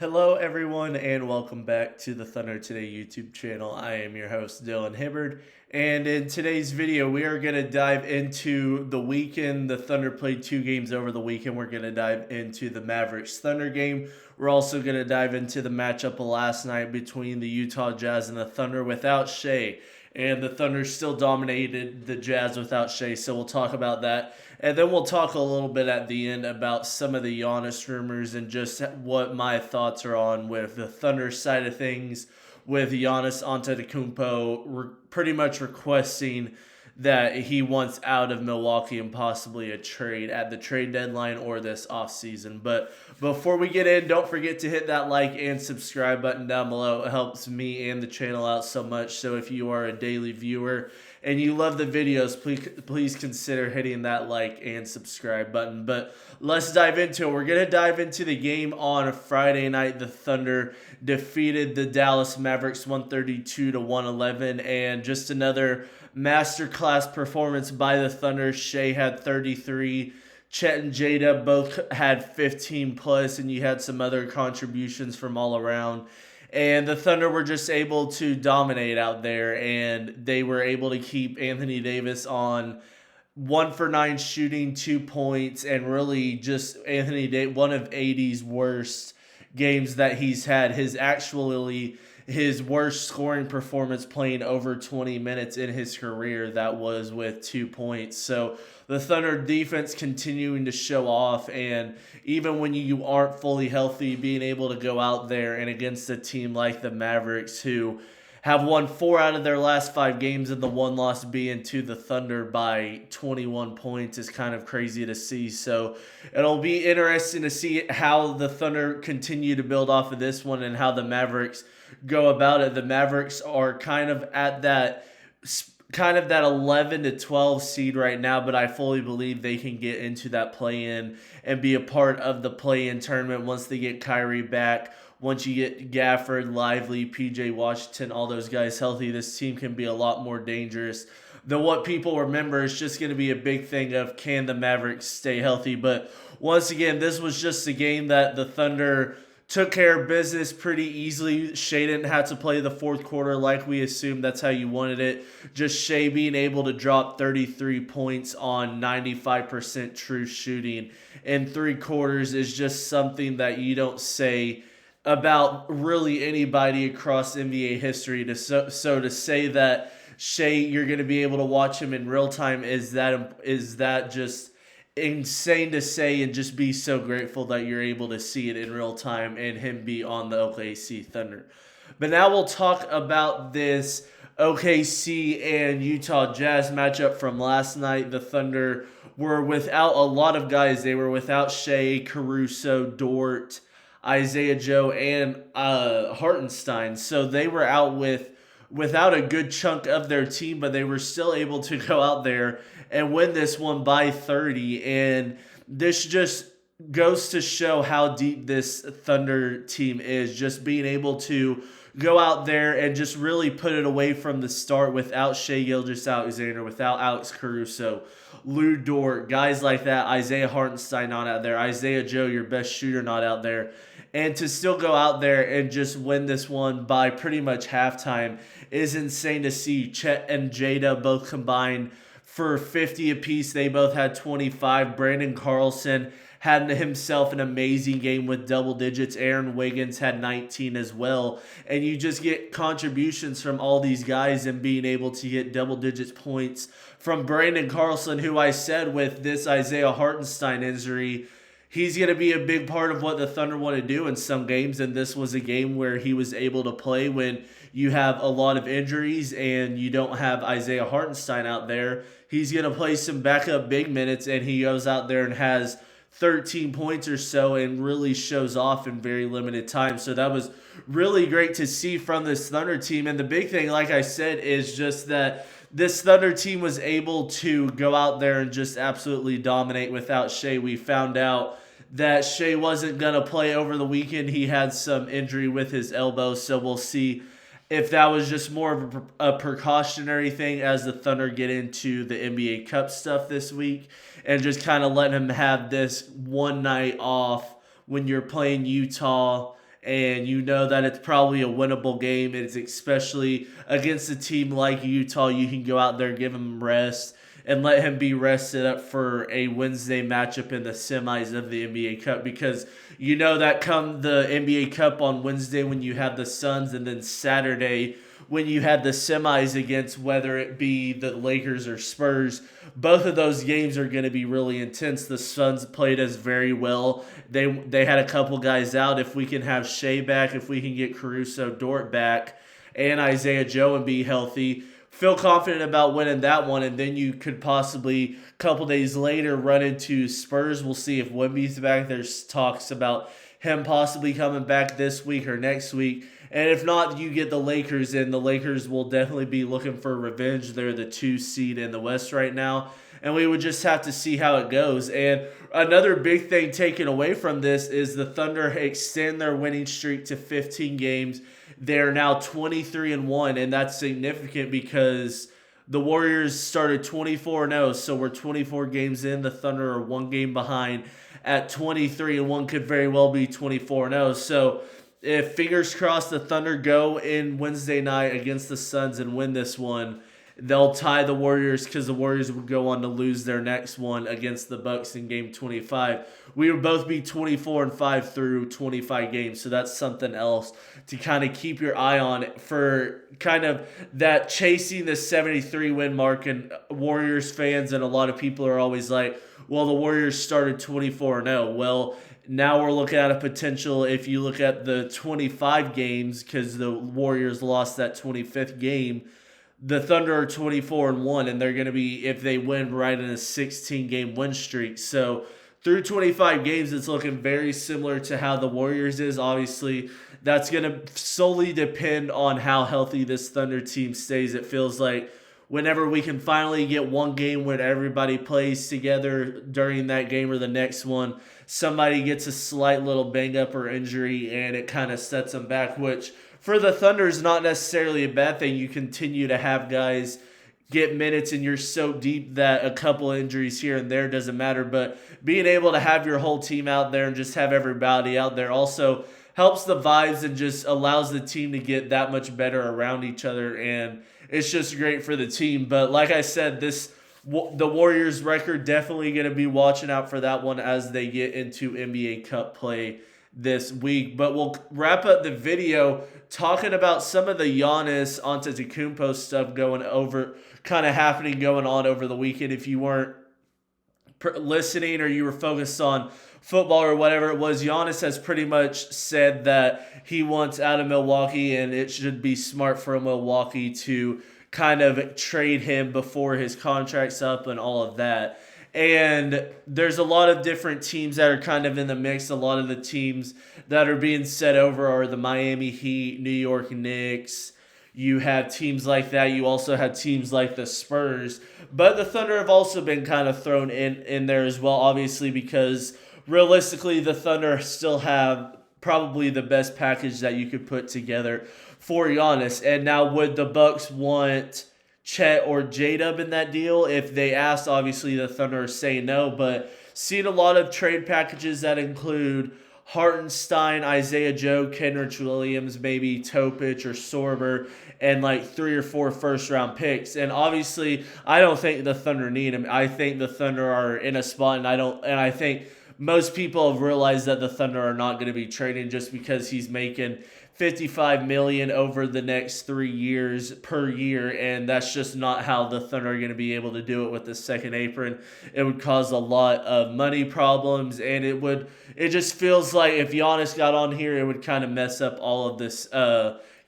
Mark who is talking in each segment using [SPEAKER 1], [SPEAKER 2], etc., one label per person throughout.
[SPEAKER 1] Hello, everyone, and welcome back to the Thunder Today YouTube channel. I am your host, Dylan Hibbard, and in today's video, we are going to dive into the weekend. The Thunder played 2 games over the weekend. We're going to dive into the Mavericks Thunder game. We're also going to dive into the matchup of last night between the Utah Jazz and the Thunder without Shea. And the Thunder still dominated the Jazz without Shea, so we'll talk about that. And then we'll talk a little bit at the end about some of the Giannis rumors and just what my thoughts are on with the Thunder side of things, with Giannis Antetokounmpo pretty much requesting that he wants out of Milwaukee and possibly a trade at the trade deadline or this offseason. But before we get in, don't forget to hit that like and subscribe button down below. It helps me and the channel out so much. So if you are a daily viewer and you love the videos, please consider hitting that like and subscribe button. But let's dive into it. We're going to dive into the game on Friday night. The Thunder defeated the Dallas Mavericks 132-111, and just another masterclass performance by the Thunder. Shea had 33. Chet and Jada both had 15 plus, and you had some other contributions from all around. And the Thunder were just able to dominate out there, and they were able to keep Anthony Davis on 1 for 9 shooting, 2 points, and really just Anthony Davis, one of AD's worst games that he's had. His worst scoring performance playing over 20 minutes in his career, that was with 2 points. So the Thunder defense continuing to show off, and even when you aren't fully healthy, being able to go out there and against a team like the Mavericks, who have won 4 out of their last 5 games, and the one loss being to the Thunder by 21 points, is kind of crazy to see. So it'll be interesting to see how the Thunder continue to build off of this one and how the Mavericks go about it. The Mavericks are kind of at that 11 to 12 seed right now, but I fully believe they can get into that play-in and be a part of the play-in tournament once they get Kyrie back. Once you get Gafford, Lively, PJ Washington, all those guys healthy, this team can be a lot more dangerous than what people remember. It's just going to be a big thing of, can the Mavericks stay healthy? But once again, this was just a game that the Thunder took care of business pretty easily. Shea didn't have to play the fourth quarter like we assumed. That's how you wanted it. Just Shea being able to drop 33 points on 95% true shooting in 3 quarters is just something that you don't say about really anybody across NBA history. So to say that Shea, you're going to be able to watch him in real time, is that just insane to say, and just be so grateful that you're able to see it in real time and him be on the OKC Thunder. But now we'll talk about this OKC and Utah Jazz matchup from last night. The Thunder were without a lot of guys. They were without Shea, Caruso, Dort, Isaiah Joe, and Hartenstein. So they were out without a good chunk of their team, but they were still able to go out there and win this one by 30. And this just goes to show how deep this Thunder team is, just being able to go out there and just really put it away from the start without Shea Gilgeous-Alexander, without Alex Caruso, Lou Dort, guys like that, Isaiah Hartenstein not out there, Isaiah Joe, your best shooter, not out there. And to still go out there and just win this one by pretty much halftime is insane to see. Chet and Jada both combined for 50 apiece. They both had 25. Brandon Carlson had himself an amazing game with double digits. Aaron Wiggins had 19 as well. And you just get contributions from all these guys and being able to get double digits points from Brandon Carlson, who I said with this Isaiah Hartenstein injury, he's going to be a big part of what the Thunder want to do in some games, and this was a game where he was able to play when you have a lot of injuries and you don't have Isaiah Hartenstein out there. He's going to play some backup big minutes, and he goes out there and has 13 points or so and really shows off in very limited time. So that was really great to see from this Thunder team. And the big thing, like I said, is just that this Thunder team was able to go out there and just absolutely dominate without Shea. We found out that Shea wasn't going to play over the weekend. He had some injury with his elbow, so we'll see if that was just more of a precautionary thing as the Thunder get into the NBA Cup stuff this week, and just kind of letting him have this one night off when you're playing Utah and you know that it's probably a winnable game. It's especially against a team like Utah. You can go out there, give him rest, and let him be rested up for a Wednesday matchup in the semis of the NBA Cup, because you know that come the NBA Cup on Wednesday when you have the Suns, and then Saturday when you had the semis against whether it be the Lakers or Spurs. Both of those games are going to be really intense. The Suns played us very well. They had a couple guys out. If we can have Shea back, if we can get Caruso, Dort back, and Isaiah Joe and be healthy, feel confident about winning that one. And then you could possibly, a couple days later, run into Spurs. We'll see if Wemby's back. There's talks about him possibly coming back this week or next week. And if not, you get the Lakers in. The Lakers will definitely be looking for revenge. They're the 2 seed in the West right now. And we would just have to see how it goes. And another big thing taken away from this is the Thunder extend their winning streak to 15 games. They're now 23-1, and that's significant because the Warriors started 24-0, so we're 24 games in. The Thunder are 1 game behind at 23-1, could very well be 24-0. So if, fingers crossed, the Thunder go in Wednesday night against the Suns and win this one, they'll tie the Warriors, because the Warriors would go on to lose their next one against the Bucks in Game 25. We would both be 24-5 through 25 games, so that's something else to kind of keep your eye on for kind of that chasing the 73-win mark. And Warriors fans and a lot of people are always like, well, the Warriors started 24-0. Well, now we're looking at a potential, if you look at the 25 games, because the Warriors lost that 25th game, the Thunder are 24-1, and they're going to be, if they win, right in a 16-game win streak. So through 25 games, it's looking very similar to how the Warriors is. Obviously, that's going to solely depend on how healthy this Thunder team stays. It feels like whenever we can finally get one game where everybody plays together during that game or the next one, somebody gets a slight little bang-up or injury, and it kind of sets them back, which for the Thunder is not necessarily a bad thing. You continue to have guys get minutes, and you're so deep that a couple injuries here and there doesn't matter. But being able to have your whole team out there and just have everybody out there also helps the vibes and just allows the team to get that much better around each other, and it's just great for the team. But like I said, the Warriors record, definitely going to be watching out for that one as they get into NBA Cup play this week. But we'll wrap up the video talking about some of the Giannis Antetokounmpo stuff going on over the weekend. If you weren't listening or you were focused on football or whatever it was, Giannis has pretty much said that he wants out of Milwaukee, and it should be smart for Milwaukee to kind of trade him before his contract's up and all of that. And there's a lot of different teams that are kind of in the mix. A lot of the teams that are being set over are the Miami Heat, New York Knicks. You have teams like that. You also have teams like the Spurs. But the Thunder have also been kind of thrown in there as well, obviously, because realistically the Thunder still have probably the best package that you could put together for Giannis. And now, would the Bucks want Chet or J-Dub in that deal? If they asked, obviously the Thunder are saying no, but seen a lot of trade packages that include Hartenstein, Isaiah Joe, Kenrich Williams, maybe Topic or Sorber, and like 3 or 4 first-round picks. And obviously, I don't think the Thunder need him. I think the Thunder are in a spot, and I think most people have realized that the Thunder are not going to be trading just because he's making $55 million over the next 3 years per year, and that's just not how the Thunder are going to be able to do it with the second apron. It would cause a lot of money problems, and it just feels like if Giannis got on here, it would kind of mess up all of this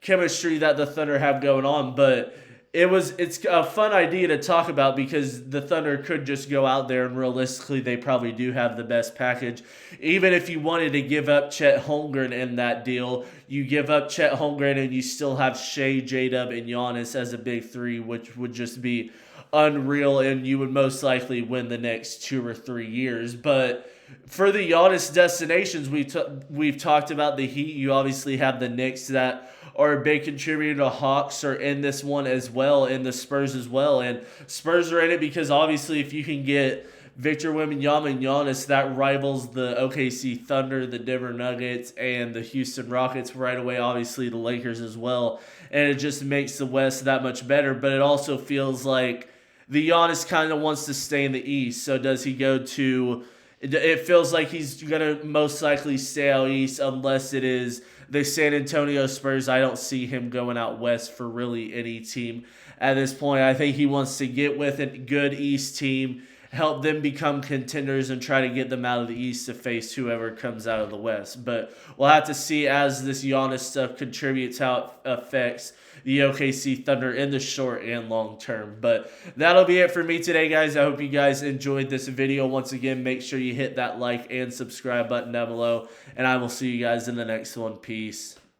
[SPEAKER 1] chemistry that the Thunder have going on. But it's a fun idea to talk about because the Thunder could just go out there, and realistically they probably do have the best package. Even if you wanted to give up Chet Holmgren in that deal, you give up Chet Holmgren and you still have Shea, J-Dub, and Giannis as a big three, which would just be unreal, and you would most likely win the next 2 or 3 years. But for the Giannis destinations, we've talked about the Heat. You obviously have the Knicks that are a big contributor. The Hawks are in this one as well, and the Spurs as well. And Spurs are in it because obviously if you can get Victor Wembanyama and Giannis, that rivals the OKC Thunder, the Denver Nuggets, and the Houston Rockets right away, obviously the Lakers as well. And it just makes the West that much better. But it also feels like the Giannis kind of wants to stay in the East. So does he go to... It feels like he's going to most likely stay out East unless it is the San Antonio Spurs. I don't see him going out West for really any team at this point. I think he wants to get with a good East team, help them become contenders, and try to get them out of the East to face whoever comes out of the West. But we'll have to see as this Giannis stuff contributes, how it affects the OKC Thunder in the short and long term. But that'll be it for me today, guys. I hope you guys enjoyed this video. Once again, make sure you hit that like and subscribe button down below, and I will see you guys in the next one. Peace.